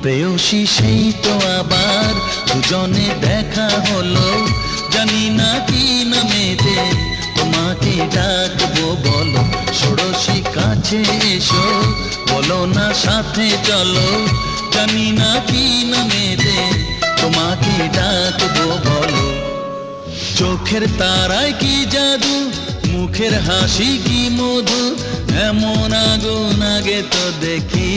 প্রেয়সী সেই তো আবার দুজনে দেখা হলো, জানি না কি নামেতে তোমাকে ডাকবো বলো। ষোড়শী কাছে এসো, বলো না সাথে চলো, জানি না কি নামেতে তোমাকে ডাকবো বলো। চোখের তারায় কি জাদু, মুখের হাসি কি মধু, এমন আগুন আগে তো দেখি